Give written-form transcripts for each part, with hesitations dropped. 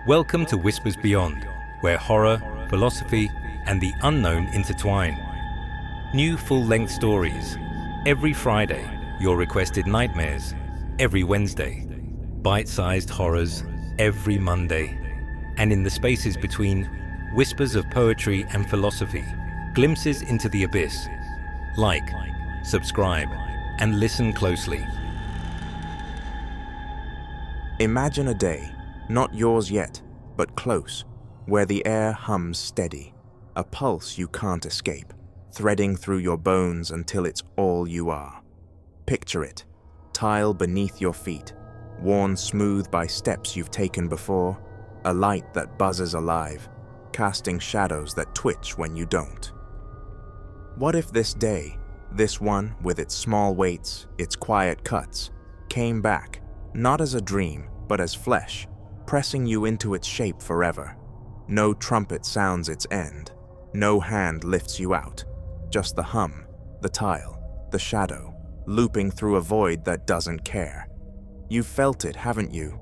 Welcome to Whispers Beyond, where horror, philosophy, and the unknown intertwine. New full-length stories. Every Friday, your requested nightmares. Every Wednesday, bite-sized horrors. Every Monday. And in the spaces between, whispers of poetry and philosophy, glimpses into the abyss. Like, subscribe, and listen closely. Imagine a day, not yours yet, but close, where the air hums steady, a pulse you can't escape, threading through your bones until it's all you are. Picture it, tile beneath your feet, worn smooth by steps you've taken before, a light that buzzes alive, casting shadows that twitch when you don't. What if this day, this one with its small weights, its quiet cuts, came back, not as a dream, but as flesh, pressing you into its shape forever? No trumpet sounds its end, no hand lifts you out, just the hum, the tile, the shadow, looping through a void that doesn't care. You've felt it, haven't you?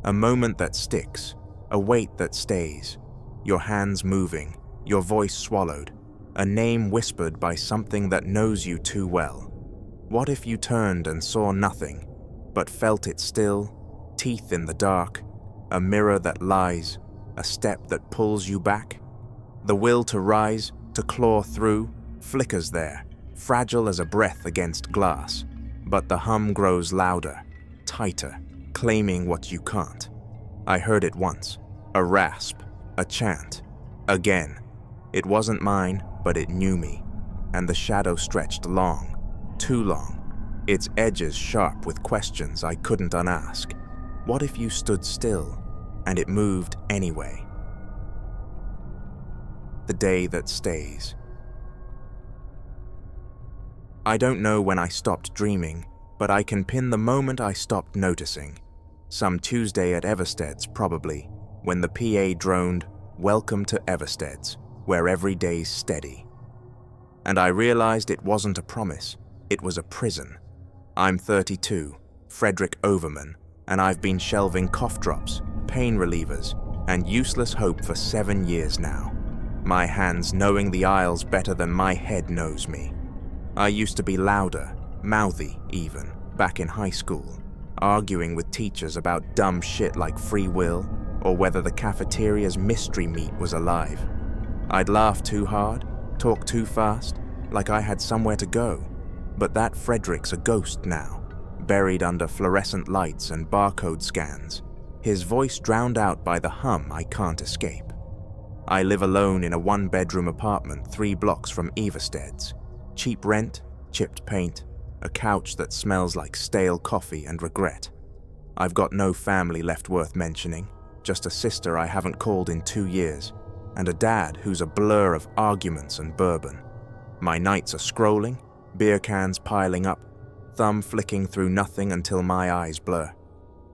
A moment that sticks, a weight that stays, your hands moving, your voice swallowed, a name whispered by something that knows you too well. What if you turned and saw nothing, but felt it still, teeth in the dark, a mirror that lies, a step that pulls you back? The will to rise, to claw through, flickers there, fragile as a breath against glass, but the hum grows louder, tighter, claiming what you can't. I heard it once, a rasp, a chant, again. It wasn't mine, but it knew me, and the shadow stretched long, too long, its edges sharp with questions I couldn't unask. What if you stood still, and it moved anyway? The day that stays. I don't know when I stopped dreaming, but I can pin the moment I stopped noticing. Some Tuesday at Everstead's probably, when the PA droned, "Welcome to Everstead's, where every day's steady." And I realized it wasn't a promise, it was a prison. I'm 32, Fredrik Overman, and I've been shelving cough drops, pain relievers, and useless hope for 7 years now. My hands knowing the aisles better than my head knows me. I used to be louder, mouthy even, back in high school, arguing with teachers about dumb shit like free will, or whether the cafeteria's mystery meat was alive. I'd laugh too hard, talk too fast, like I had somewhere to go, but that Fredrik's a ghost now, buried under fluorescent lights and barcode scans, his voice drowned out by the hum I can't escape. I live alone in a one-bedroom apartment 3 blocks from Everstead's. Cheap rent, chipped paint, a couch that smells like stale coffee and regret. I've got no family left worth mentioning, just a sister I haven't called in 2 years, and a dad who's a blur of arguments and bourbon. My nights are scrolling, beer cans piling up, thumb flicking through nothing until my eyes blur.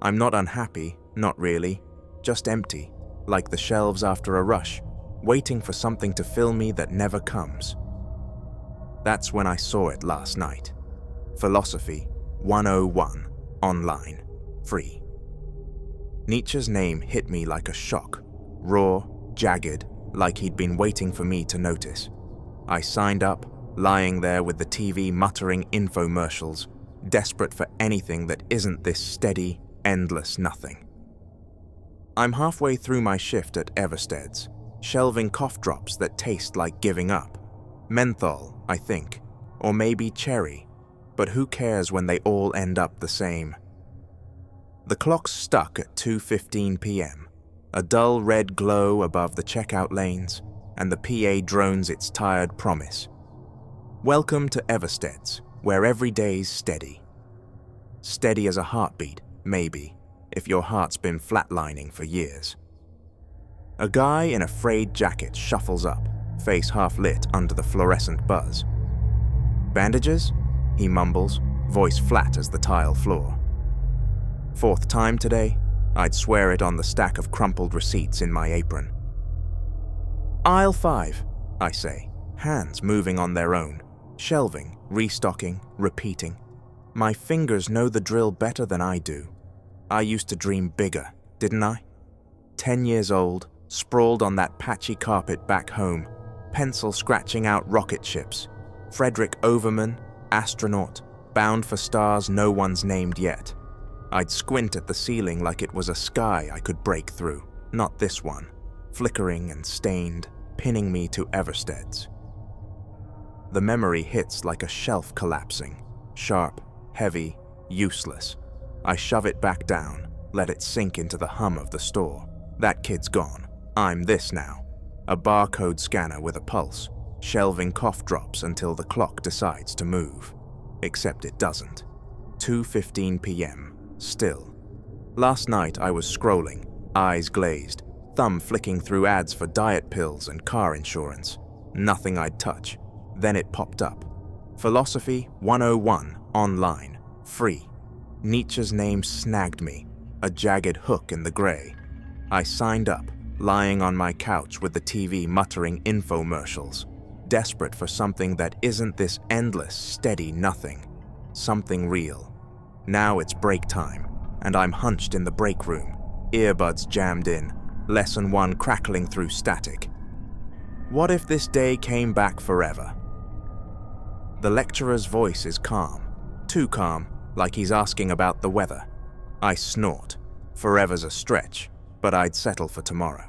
I'm not unhappy, not really, just empty, like the shelves after a rush, waiting for something to fill me that never comes. That's when I saw it last night. Philosophy 101, online, free. Nietzsche's name hit me like a shock, raw, jagged, like he'd been waiting for me to notice. I signed up, lying there with the TV muttering infomercials, desperate for anything that isn't this steady, endless nothing. I'm halfway through my shift at Everstead's, shelving cough drops that taste like giving up. Menthol, I think, or maybe cherry, but who cares when they all end up the same? The clock's stuck at 2:15 p.m., a dull red glow above the checkout lanes, and the PA drones its tired promise. Welcome to Everstead's, where every day's steady. Steady as a heartbeat, maybe, if your heart's been flatlining for years. A guy in a frayed jacket shuffles up, face half lit under the fluorescent buzz. "Bandages?" he mumbles, voice flat as the tile floor. 4th time today, I'd swear it on the stack of crumpled receipts in my apron. "Aisle 5, I say, hands moving on their own, shelving, restocking, repeating. My fingers know the drill better than I do. I used to dream bigger, didn't I? 10 years old, sprawled on that patchy carpet back home, pencil scratching out rocket ships. Fredrik Overman, astronaut, bound for stars no one's named yet. I'd squint at the ceiling like it was a sky I could break through, not this one, flickering and stained, pinning me to Everstead's. The memory hits like a shelf collapsing, sharp, heavy, useless. I shove it back down, let it sink into the hum of the store. That kid's gone. I'm this now. A barcode scanner with a pulse, shelving cough drops until the clock decides to move. Except it doesn't. 2:15 p.m. Still. Last night I was scrolling, eyes glazed, thumb flicking through ads for diet pills and car insurance. Nothing I'd touch. Then it popped up. Philosophy 101 online. Free. Nietzsche's name snagged me, a jagged hook in the gray. I signed up, lying on my couch with the TV muttering infomercials, desperate for something that isn't this endless, steady nothing. Something real. Now it's break time, and I'm hunched in the break room, earbuds jammed in, lesson 1 crackling through static. What if this day came back forever? The lecturer's voice is calm, too calm, like he's asking about the weather. I snort. Forever's a stretch, but I'd settle for tomorrow.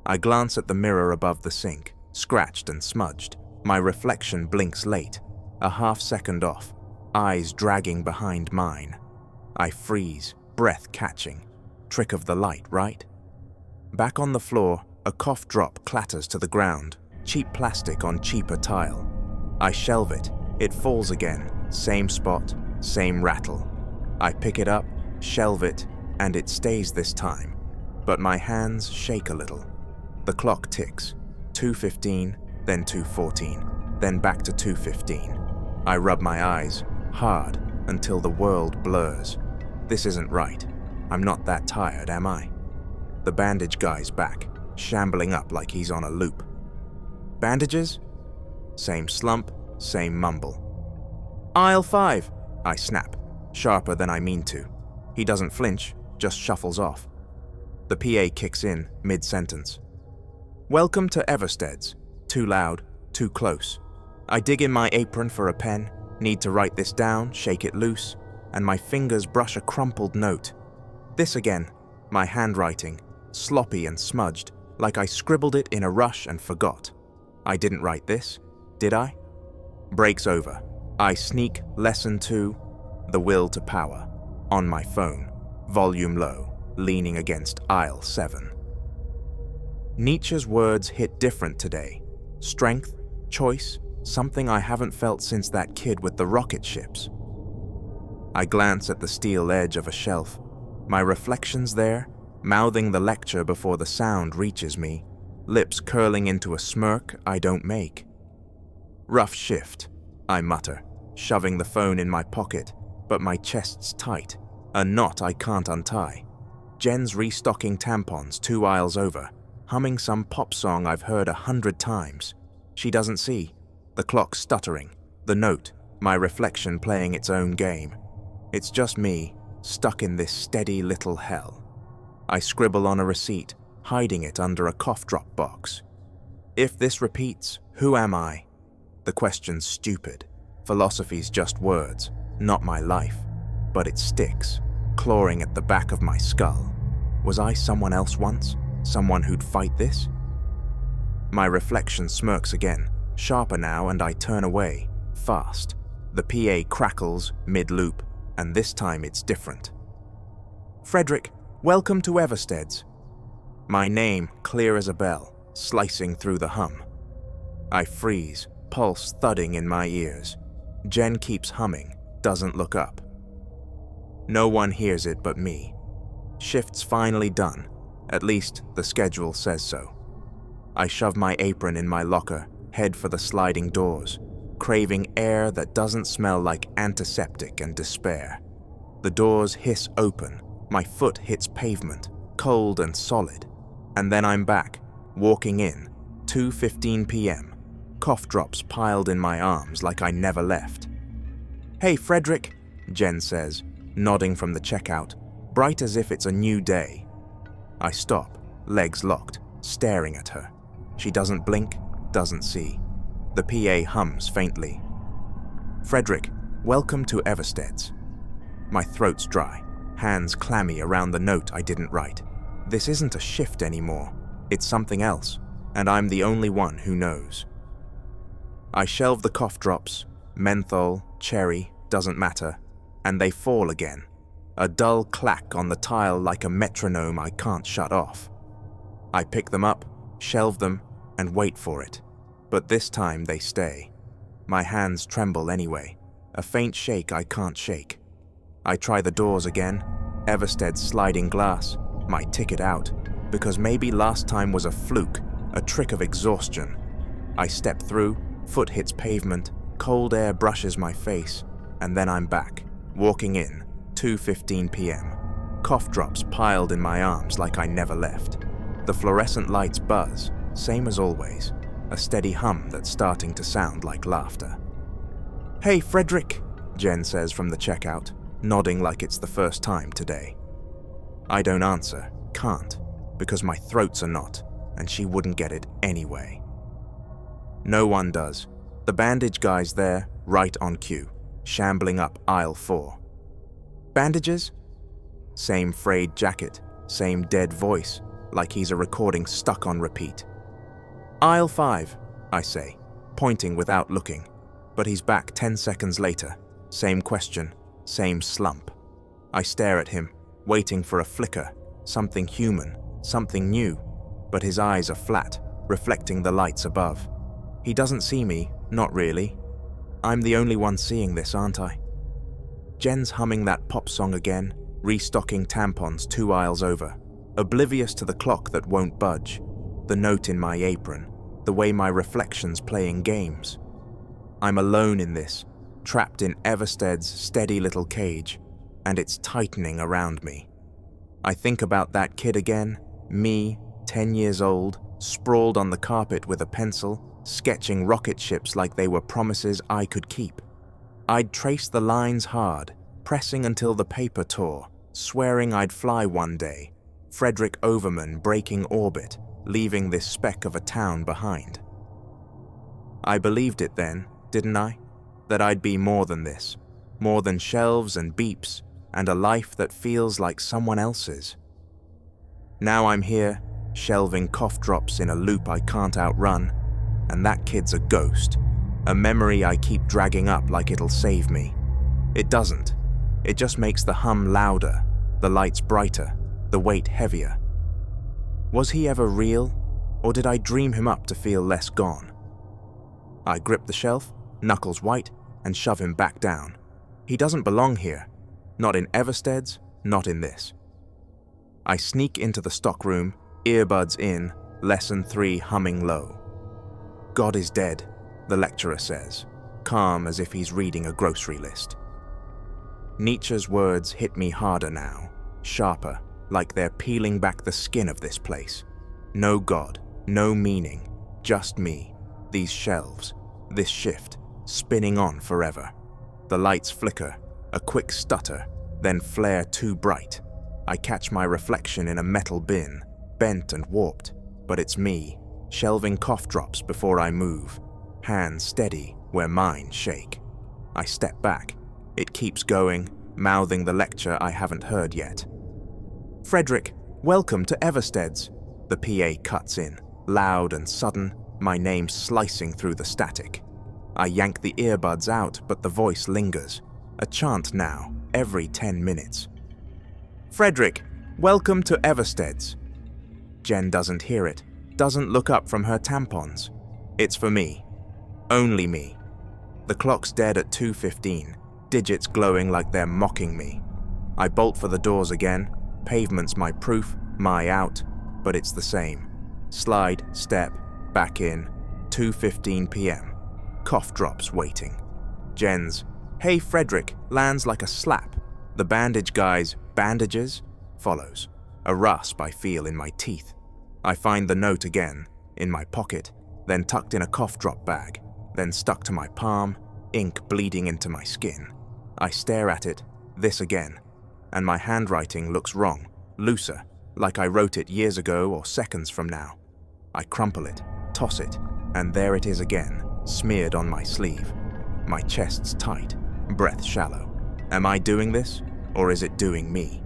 I glance at the mirror above the sink, scratched and smudged. My reflection blinks late, a half-second off, eyes dragging behind mine. I freeze, breath catching. Trick of the light, right? Back on the floor, a cough drop clatters to the ground, cheap plastic on cheaper tile. I shelve it. It falls again, same spot, same rattle. I pick it up, shelve it, and it stays this time. But my hands shake a little. The clock ticks. 2:15, then 2:14, then back to 2:15. I rub my eyes, hard, until the world blurs. This isn't right. I'm not that tired, am I? The bandage guy's back, shambling up like he's on a loop. Bandages? Same slump, same mumble. Aisle 5, I snap, sharper than I mean to. He doesn't flinch, just shuffles off. The PA kicks in, mid-sentence. Welcome to Everstead's. Too loud, too close. I dig in my apron for a pen, need to write this down, shake it loose, and my fingers brush a crumpled note. This again, my handwriting, sloppy and smudged, like I scribbled it in a rush and forgot. I didn't write this, did I? Break's over. I sneak lesson 2, The Will to Power, on my phone, volume low, leaning against aisle 7. Nietzsche's words hit different today. Strength, choice, something I haven't felt since that kid with the rocket ships. I glance at the steel edge of a shelf, my reflections there, mouthing the lecture before the sound reaches me, lips curling into a smirk I don't make. Rough shift, I mutter, shoving the phone in my pocket, but my chest's tight, a knot I can't untie. Jen's restocking tampons 2 aisles over, humming some pop song I've heard 100 times. She doesn't see. The clock stuttering, the note, my reflection playing its own game. It's just me, stuck in this steady little hell. I scribble on a receipt, hiding it under a cough drop box. If this repeats, who am I? The question's stupid. Philosophy's just words, not my life. But it sticks, clawing at the back of my skull. Was I someone else once? Someone who'd fight this? My reflection smirks again, sharper now, and I turn away, fast. The PA crackles, mid-loop, and this time it's different. Fredrik, welcome to Everstead's. My name, clear as a bell, slicing through the hum. I freeze, pulse thudding in my ears. Jen keeps humming, doesn't look up. No one hears it but me. Shift's finally done, at least the schedule says so. I shove my apron in my locker, head for the sliding doors, craving air that doesn't smell like antiseptic and despair. The doors hiss open, my foot hits pavement, cold and solid. And then I'm back, walking in, 2:15 p.m., cough drops piled in my arms like I never left. Hey Fredrik, Jen says, nodding from the checkout, bright as if it's a new day. I stop, legs locked, staring at her. She doesn't blink, doesn't see. The PA hums faintly. "Fredrik, welcome to Everstead's." My throat's dry, hands clammy around the note I didn't write. This isn't a shift anymore. It's something else, and I'm the only one who knows. I shelve the cough drops, menthol, cherry, doesn't matter, and they fall again. A dull clack on the tile like a metronome I can't shut off. I pick them up, shelve them, and wait for it. But this time they stay. My hands tremble anyway, a faint shake I can't shake. I try the doors again, Everstead's sliding glass, my ticket out, because maybe last time was a fluke, a trick of exhaustion. I step through, foot hits pavement, cold air brushes my face, and then I'm back, walking in, 2:15 p.m. Cough drops piled in my arms like I never left. The fluorescent lights buzz, same as always, a steady hum that's starting to sound like laughter. "Hey, Fredrik," Jen says from the checkout, nodding like it's the first time today. I don't answer, can't, because my throat's a knot, and she wouldn't get it anyway. No one does. The bandage guy's there, right on cue, shambling up aisle 4. "Bandages?" Same frayed jacket, same dead voice, like he's a recording stuck on repeat. "Aisle 5, I say, pointing without looking, but he's back 10 seconds later, same question, same slump. I stare at him, waiting for a flicker, something human, something new, but his eyes are flat, reflecting the lights above. He doesn't see me, not really. I'm the only one seeing this, aren't I? Jen's humming that pop song again, restocking tampons 2 aisles over, oblivious to the clock that won't budge, the note in my apron, the way my reflection's playing games. I'm alone in this, trapped in Everstead's steady little cage, and it's tightening around me. I think about that kid again, me, 10 years old, sprawled on the carpet with a pencil, sketching rocket ships like they were promises I could keep. I'd trace the lines hard, pressing until the paper tore, swearing I'd fly one day, Fredrik Overman breaking orbit, leaving this speck of a town behind. I believed it then, didn't I? That I'd be more than this, more than shelves and beeps, and a life that feels like someone else's. Now I'm here, shelving cough drops in a loop I can't outrun, and that kid's a ghost, a memory I keep dragging up like it'll save me. It doesn't. It just makes the hum louder, the lights brighter, the weight heavier. Was he ever real, or did I dream him up to feel less gone? I grip the shelf, knuckles white, and shove him back down. He doesn't belong here. Not in Everstead's, not in this. I sneak into the stockroom, earbuds in, lesson 3 humming low. God is dead, the lecturer says, calm as if he's reading a grocery list. Nietzsche's words hit me harder now, sharper, like they're peeling back the skin of this place. No God, no meaning, just me, these shelves, this shift, spinning on forever. The lights flicker, a quick stutter, then flare too bright. I catch my reflection in a metal bin, bent and warped, but it's me, shelving cough drops before I move, hands steady where mine shake. I step back. It keeps going, mouthing the lecture I haven't heard yet. "Fredrik, welcome to Everstead's," the PA cuts in, loud and sudden, my name slicing through the static. I yank the earbuds out, but the voice lingers, a chant now, every 10 minutes. "Fredrik, welcome to Everstead's." Jen doesn't hear it, doesn't look up from her tampons. It's for me. Only me. The clock's dead at 2:15, digits glowing like they're mocking me. I bolt for the doors again, pavement's my proof, my out, but it's the same. Slide, step, back in, 2:15 p.m. Cough drops waiting. Jen's, "Hey Fredrik," lands like a slap. The bandage guy's, "Bandages?" follows. A rasp I feel in my teeth. I find the note again, in my pocket, then tucked in a cough drop bag, then stuck to my palm, ink bleeding into my skin. I stare at it, this again, and my handwriting looks wrong, looser, like I wrote it years ago or seconds from now. I crumple it, toss it, and there it is again, smeared on my sleeve. My chest's tight, breath shallow. Am I doing this, or is it doing me?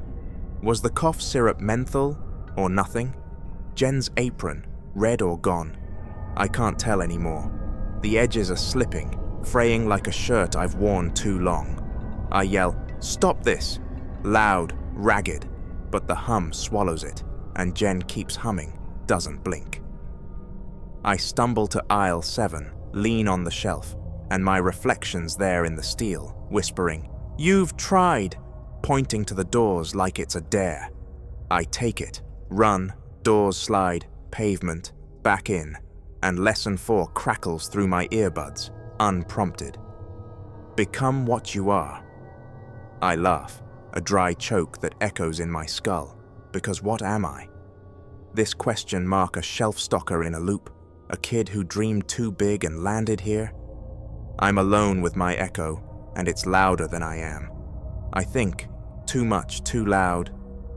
Was the cough syrup menthol, or nothing? Jen's apron, red or gone? I can't tell anymore. The edges are slipping, fraying like a shirt I've worn too long. I yell, "Stop this!" Loud, ragged, but the hum swallows it, and Jen keeps humming, doesn't blink. I stumble to aisle 7, lean on the shelf, and my reflection's there in the steel, whispering, "You've tried!" pointing to the doors like it's a dare. I take it, run, doors slide, pavement, back in, and lesson 4 crackles through my earbuds, unprompted. Become what you are. I laugh, a dry choke that echoes in my skull, because what am I? This question mark a shelf stalker in a loop, a kid who dreamed too big and landed here? I'm alone with my echo, and it's louder than I am. I think, too much, too loud,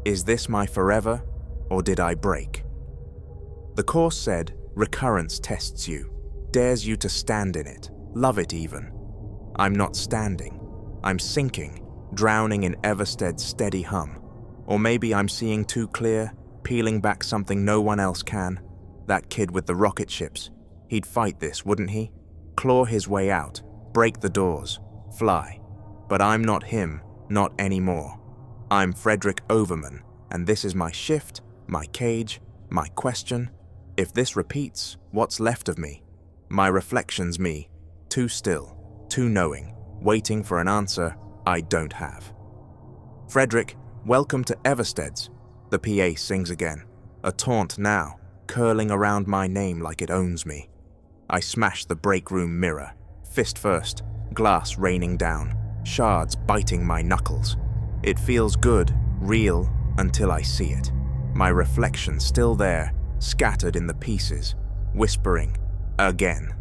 is this my forever, or did I break? The course said, recurrence tests you, dares you to stand in it, love it even. I'm not standing. I'm sinking, drowning in Everstead's steady hum. Or maybe I'm seeing too clear, peeling back something no one else can. That kid with the rocket ships, he'd fight this, wouldn't he? Claw his way out, break the doors, fly. But I'm not him, not anymore. I'm Fredrik Overman, and this is my shift, my cage, my question. If this repeats, what's left of me? My reflection's me, too still, too knowing, waiting for an answer I don't have. Fredrik, welcome to Everstead's, the PA sings again, a taunt now, curling around my name like it owns me. I smash the break room mirror, fist first, glass raining down, shards biting my knuckles. It feels good, real, until I see it. My reflection still there, scattered in the pieces, whispering, again.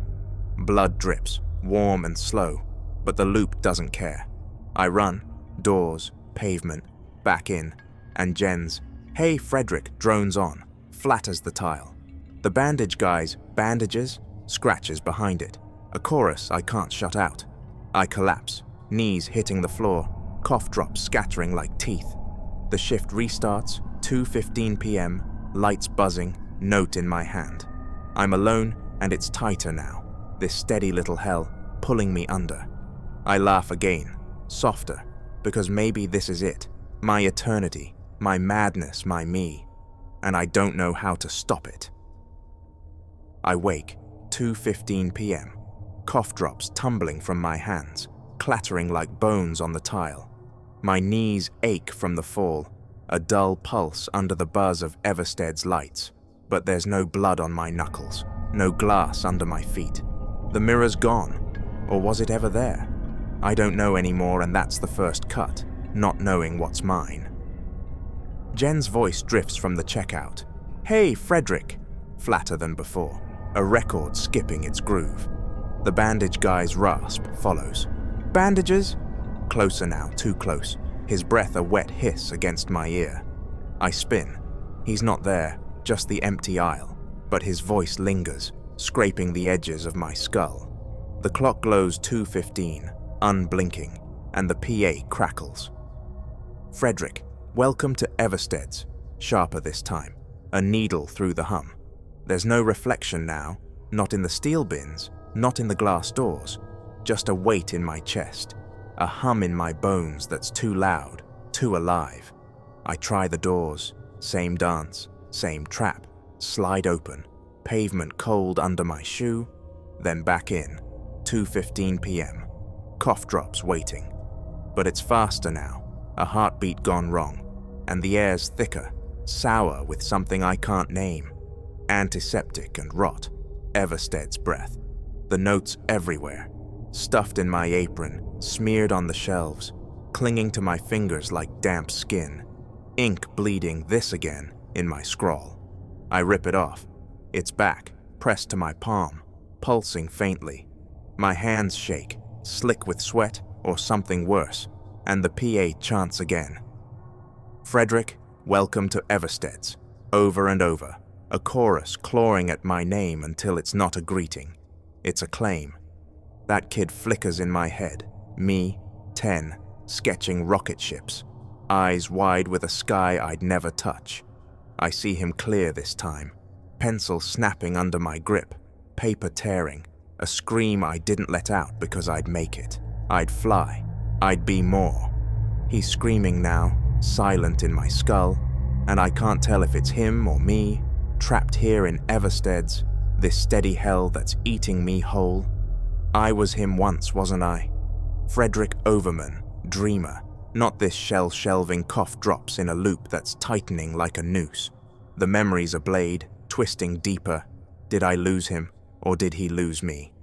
Blood drips, warm and slow, but the loop doesn't care. I run, doors, pavement, back in, and Jen's, "Hey Fredrik," drones on, flat as the tile. The bandage guy's bandages, scratches behind it. A chorus I can't shut out. I collapse, knees hitting the floor, cough drops scattering like teeth. The shift restarts, 2:15 p.m., lights buzzing, note in my hand. I'm alone, and it's tighter now, this steady little hell pulling me under. I laugh again, softer, because maybe this is it, my eternity, my madness, my me, and I don't know how to stop it. I wake, 2:15 p.m., cough drops tumbling from my hands, clattering like bones on the tile. My knees ache from the fall, a dull pulse under the buzz of Everstead's lights, but there's no blood on my knuckles, no glass under my feet. The mirror's gone, or was it ever there? I don't know anymore, and that's the first cut, not knowing what's mine. Jen's voice drifts from the checkout. "Hey, Fredrik," flatter than before, a record skipping its groove. The bandage guy's rasp follows. "Bandages?" Closer now, too close, his breath a wet hiss against my ear. I spin. He's not there, just the empty aisle, but his voice lingers, scraping the edges of my skull. The clock glows 2:15, unblinking, and the PA crackles. "Fredrik, welcome to Everstead's," sharper this time, a needle through the hum. There's no reflection now, not in the steel bins, not in the glass doors, just a weight in my chest, a hum in my bones that's too loud, too alive. I try the doors, same dance, same trap, slide open, pavement cold under my shoe, then back in, 2:15 p.m., cough drops waiting. But it's faster now, a heartbeat gone wrong, and the air's thicker, sour with something I can't name. Antiseptic and rot, Everstead's breath. The notes everywhere, stuffed in my apron, smeared on the shelves, clinging to my fingers like damp skin. Ink bleeding this again in my scrawl. I rip it off. It's back, pressed to my palm, pulsing faintly. My hands shake, slick with sweat or something worse, and the PA chants again. "Fredrik, welcome to Everstead's, over and over, a chorus clawing at my name until it's not a greeting, it's a claim. That kid flickers in my head, me, 10, sketching rocket ships, eyes wide with a sky I'd never touch. I see him clear this time, pencil snapping under my grip, paper tearing, a scream I didn't let out because I'd make it. I'd fly. I'd be more. He's screaming now, silent in my skull, and I can't tell if it's him or me, trapped here in Everstead's, this steady hell that's eating me whole. I was him once, wasn't I? Fredrik Overman, dreamer, not this shell-shelving cough drops in a loop that's tightening like a noose. The memory's a blade, twisting deeper. Did I lose him, or did he lose me?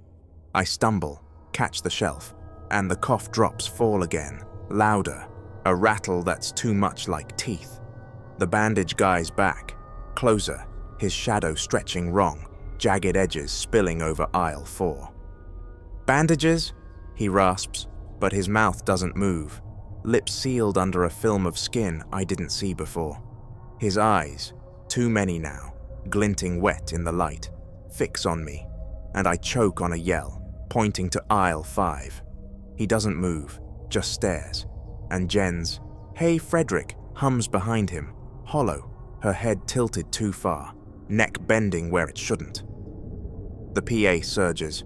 I stumble, catch the shelf, and the cough drops fall again, louder, a rattle that's too much like teeth. The bandage guy's back, closer, his shadow stretching wrong, jagged edges spilling over aisle 4. Bandages? He rasps, but his mouth doesn't move, lips sealed under a film of skin I didn't see before. His eyes, too many now, glinting wet in the light, fix on me, and I choke on a yell, pointing to aisle 5. He doesn't move, just stares, and Jen's, "Hey Fredrik," hums behind him, hollow, her head tilted too far, neck bending where it shouldn't. The PA surges.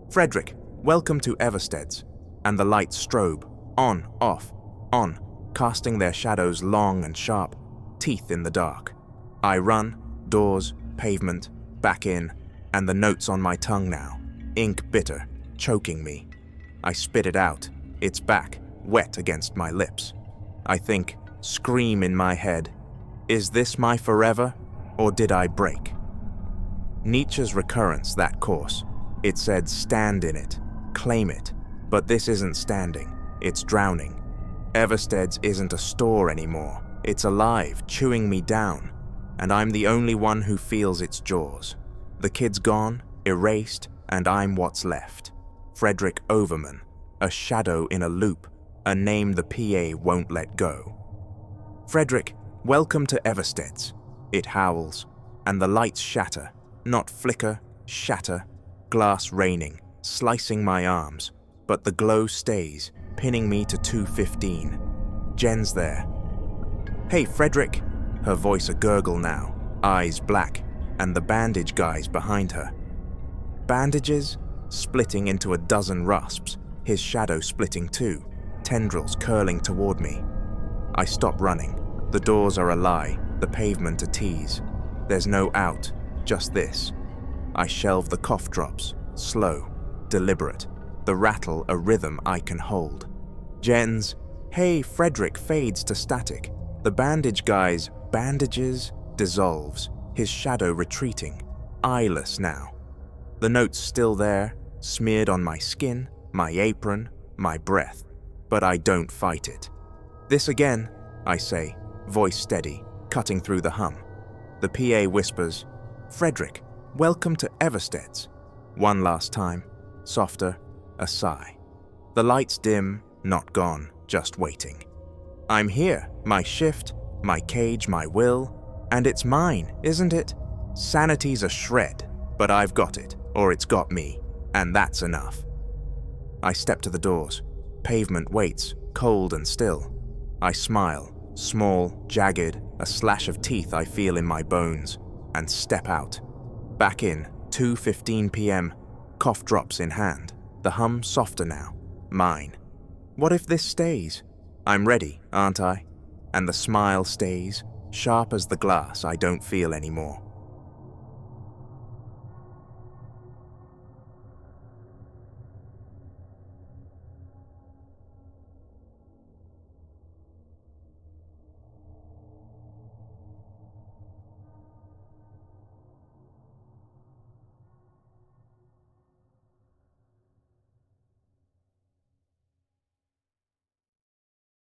"Fredrik, welcome to Everstead's," and the lights strobe, on, off, on, casting their shadows long and sharp, teeth in the dark. I run, doors, pavement, back in, and the notes on my tongue now, ink bitter, choking me. I spit it out, it's back, wet against my lips. I think, scream in my head, is this my forever, or did I break? Nietzsche's Recurrence, that course. It said stand in it, claim it, but this isn't standing, it's drowning. Everstead's isn't a store anymore, it's alive, chewing me down, and I'm the only one who feels its jaws. The kid's gone, erased, and I'm what's left. Fredrik Overman, a shadow in a loop, a name the PA won't let go. "Fredrik, welcome to Everstead's," it howls, and the lights shatter, not flicker, shatter, glass raining, slicing my arms, but the glow stays, pinning me to 215. Jen's there. "Hey Fredrik," her voice a gurgle now, eyes black, and the bandage guy's behind her. Bandages? Splitting into a dozen rasps, his shadow splitting too, tendrils curling toward me. I stop running. The doors are a lie, the pavement a tease. There's no out, just this. I shelve the cough drops, slow, deliberate, the rattle a rhythm I can hold. Jen's, "Hey Fredrik," fades to static. The bandage guy's bandages dissolves, his shadow retreating, eyeless now. The note's still there, smeared on my skin, my apron, my breath, but I don't fight it. "This again," I say, voice steady, cutting through the hum. The PA whispers, "Fredrik, welcome to Everstead's." One last time, softer, a sigh. The lights dim, not gone, just waiting. I'm here, my shift, my cage, my will, and it's mine, isn't it? Sanity's a shred, but I've got it, or it's got me, and that's enough. I step to the doors. Pavement waits, cold and still. I smile, small, jagged, a slash of teeth I feel in my bones, and step out. Back in, 2:15 p.m., cough drops in hand, the hum softer now, mine. What if this stays? I'm ready, aren't I? And the smile stays, sharp as the glass I don't feel anymore.